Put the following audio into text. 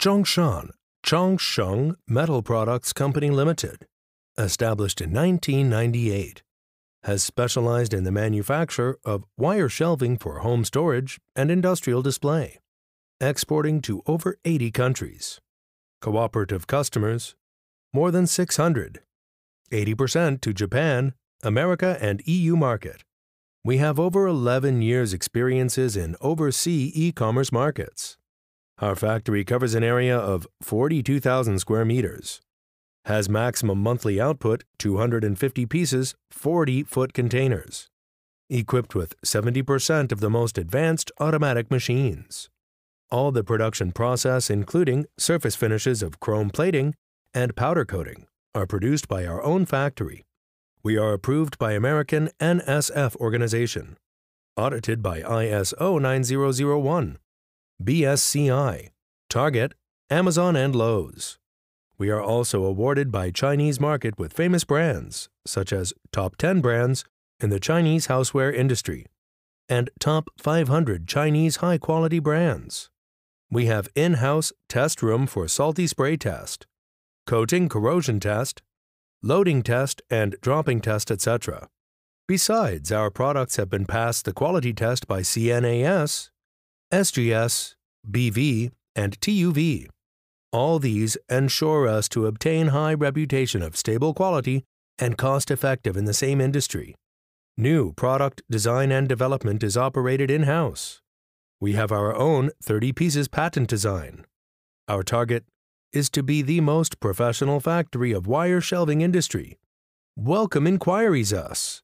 Zhongshan Changsheng Metal Products Company Limited, established in 1998, has specialized in the manufacture of wire shelving for home storage and industrial display, exporting to over 80 countries. Cooperative customers, more than 600, 80% to Japan, America, and EU market. We have over 11 years' experiences in overseas e-commerce markets. Our factory covers an area of 42,000 square meters, has maximum monthly output 250 pieces, 40-foot containers, equipped with 70% of the most advanced automatic machines. All the production process, including surface finishes of chrome plating and powder coating, are produced by our own factory. We are approved by American NSF organization, audited by ISO 9001, BSCI, Target, Amazon, and Lowe's. We are also awarded by Chinese market with famous brands, such as top 10 brands in the Chinese houseware industry and top 500 Chinese high-quality brands. We have in-house test room for salty spray test, coating corrosion test, loading test and dropping test, etc. Besides, our products have been passed the quality test by CNAS, SGS, BV, and TUV. All these ensure us to obtain high reputation of stable quality and cost-effective in the same industry. New product design and development is operated in-house. We have our own 30 pieces patent design. Our target is to be the most professional factory of wire shelving industry. Welcome inquiries us.